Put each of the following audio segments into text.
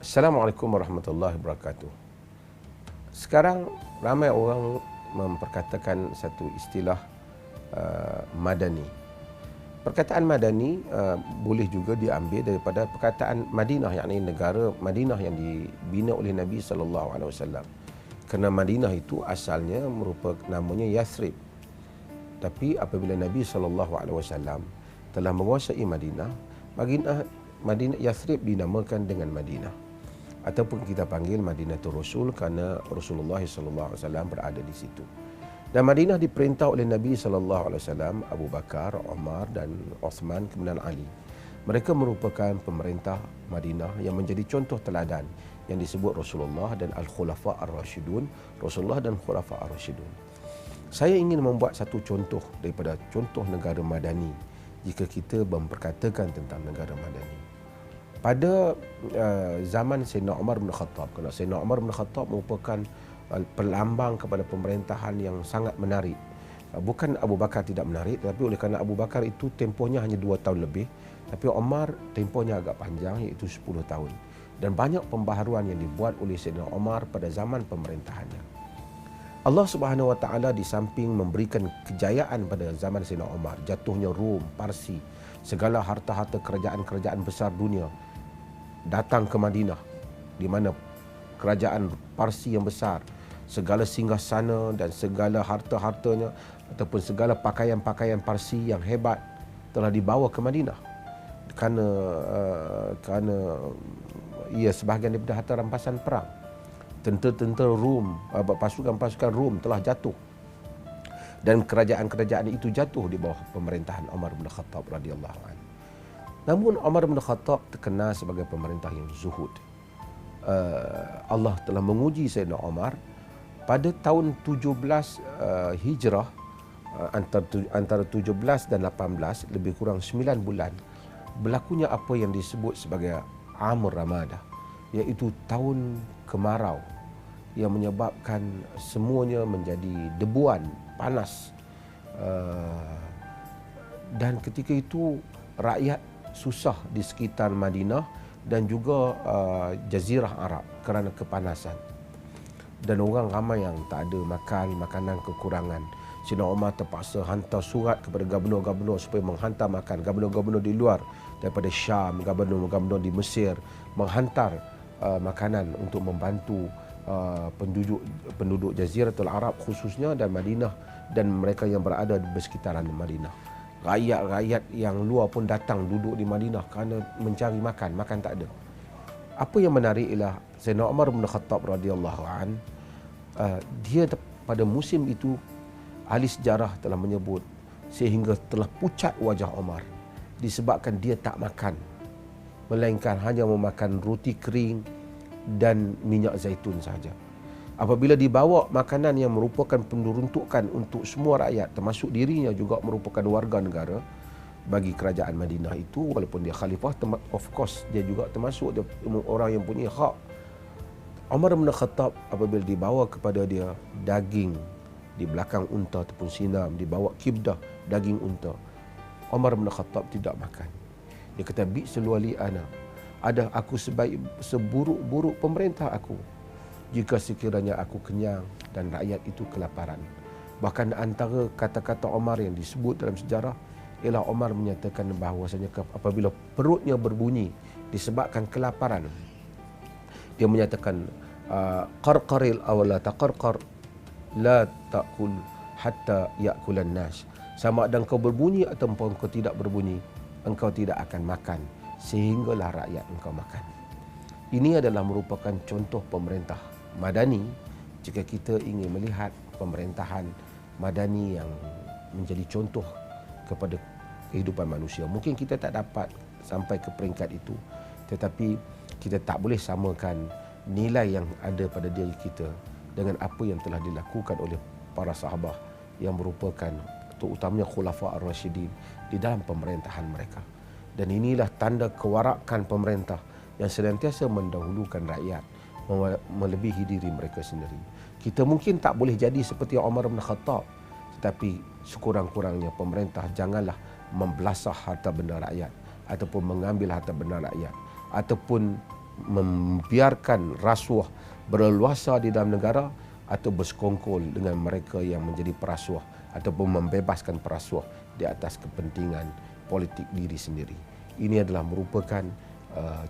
Assalamualaikum warahmatullahi wabarakatuh. Sekarang ramai orang memperkatakan satu istilah madani. Perkataan madani boleh juga diambil daripada perkataan Madinah, yakni negara Madinah yang dibina oleh Nabi sallallahu alaihi wasallam. Kerana Madinah itu asalnya merupakan namanya Yathrib. Tapi apabila Nabi sallallahu alaihi wasallam telah menguasai Madinah, Madinah Yathrib dinamakan dengan Madinah. Ataupun kita panggil Madinatul Rasul kerana Rasulullah sallallahu alaihi wasallam berada di situ. Dan Madinah diperintah oleh Nabi sallallahu alaihi wasallam, Abu Bakar, Umar dan Uthman kemudian Ali. Mereka merupakan pemerintah Madinah yang menjadi contoh teladan yang disebut Rasulullah dan Al-Khulafa Ar-Rashidun, Rasulullah dan Khulafa Ar-Rashidun. Saya ingin membuat satu contoh daripada contoh negara madani jika kita memperkatakan tentang negara madani. Pada zaman Sayyidina Umar bin Khattab, kerana Sayyidina Umar bin Khattab merupakan pelambang kepada pemerintahan yang sangat menarik. Bukan Abu Bakar tidak menarik, tetapi oleh kerana Abu Bakar itu tempohnya hanya 2 tahun lebih, tapi Umar tempohnya agak panjang, iaitu 10 tahun. Dan banyak pembaharuan yang dibuat oleh Sayyidina Umar pada zaman pemerintahannya. Allah Subhanahu Wa Taala di samping memberikan kejayaan pada zaman Sayyidina Umar, jatuhnya Rom, Parsi, segala harta-harta kerajaan-kerajaan besar dunia datang ke Madinah, di mana kerajaan Parsi yang besar, segala singgahsana dan segala harta-hartanya ataupun segala pakaian-pakaian Parsi yang hebat telah dibawa ke Madinah kerana ia sebahagian daripada harta rampasan perang. Tentera-tentera Rom, pasukan-pasukan Rom telah jatuh dan kerajaan-kerajaan itu jatuh di bawah pemerintahan Umar bin Khattab radhiyallahu anhu. Namun Umar bin Khattab terkenal sebagai pemerintah yang zuhud. Allah telah menguji Sayyidina Umar pada tahun 17 Hijrah, antara 17 dan 18, lebih kurang 9 bulan, berlakunya apa yang disebut sebagai Amur Ramadah, iaitu tahun kemarau yang menyebabkan semuanya menjadi debuan, panas. Dan ketika itu rakyat susah di sekitar Madinah dan juga Jazirah Arab kerana kepanasan. Dan orang ramai yang tak ada makanan kekurangan. Sayyidina Umar terpaksa hantar surat kepada gubernur-gubernur supaya menghantar makan. Gubernur-gubernur di luar daripada Syam, gubernur-gubernur di Mesir menghantar makanan untuk membantu penduduk Jaziratul Arab khususnya dan Madinah dan mereka yang berada di bersekitaran Madinah. Rakyat-rakyat yang luar pun datang duduk di Madinah kerana mencari makan tak ada. Apa yang menarik ialah Sayyidina Umar bin Khattab radhiyallahu an, dia pada musim itu ahli sejarah telah menyebut sehingga telah pucat wajah Umar disebabkan dia tak makan, melainkan hanya memakan roti kering dan minyak zaitun sahaja. Apabila dibawa makanan yang merupakan penuntukan untuk semua rakyat, termasuk dirinya juga merupakan warga negara bagi kerajaan Madinah itu, walaupun dia khalifah, of course dia juga termasuk orang yang punya hak. Umar bin Khattab apabila dibawa kepada dia daging di belakang unta ataupun sinam, dibawa kibdah daging unta, Umar bin Khattab tidak makan. Dia kata, bi'sa wali ana, ada aku seburuk-buruk pemerintah aku jika sekiranya aku kenyang dan rakyat itu kelaparan. Bahkan antara kata-kata Umar yang disebut dalam sejarah ialah Umar menyatakan bahawasanya apabila perutnya berbunyi disebabkan kelaparan, dia menyatakan qarqaril aw la taqarqar la taqul hatta ya'kulan nas. Sama ada engkau berbunyi ataupun engkau tidak berbunyi, engkau tidak akan makan sehinggalah rakyat engkau makan. Ini adalah merupakan contoh pemerintah madani jika kita ingin melihat pemerintahan madani yang menjadi contoh kepada kehidupan manusia. Mungkin kita tak dapat sampai ke peringkat itu, tetapi kita tak boleh samakan nilai yang ada pada diri kita dengan apa yang telah dilakukan oleh para sahabat yang merupakan terutamanya Khulafa Ar-Rashidin di dalam pemerintahan mereka. Dan inilah tanda kewarakan pemerintah yang senantiasa mendahulukan rakyat melebihi diri mereka sendiri. Kita mungkin tak boleh jadi seperti Umar bin Khattab, tetapi sekurang-kurangnya pemerintah janganlah membelasah harta benda rakyat ataupun mengambil harta benda rakyat ataupun membiarkan rasuah berleluasa di dalam negara atau bersekongkol dengan mereka yang menjadi perasuah ataupun membebaskan perasuah di atas kepentingan politik diri sendiri. Ini adalah merupakan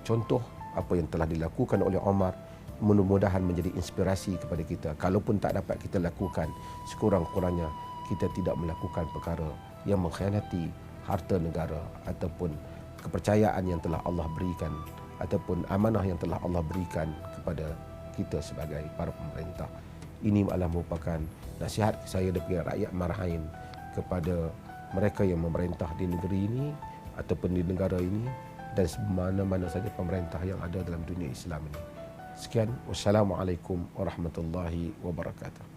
contoh apa yang telah dilakukan oleh Omar, mudah-mudahan menjadi inspirasi kepada kita. Kalaupun tak dapat kita lakukan, sekurang-kurangnya kita tidak melakukan perkara yang mengkhianati harta negara ataupun kepercayaan yang telah Allah berikan ataupun amanah yang telah Allah berikan kepada kita sebagai para pemerintah. Ini adalah merupakan nasihat saya daripada rakyat Marahin kepada mereka yang memerintah di negeri ini ataupun di negara ini dan mana-mana saja pemerintah yang ada dalam dunia Islam ini. Sekian, wassalamualaikum warahmatullahi wabarakatuh.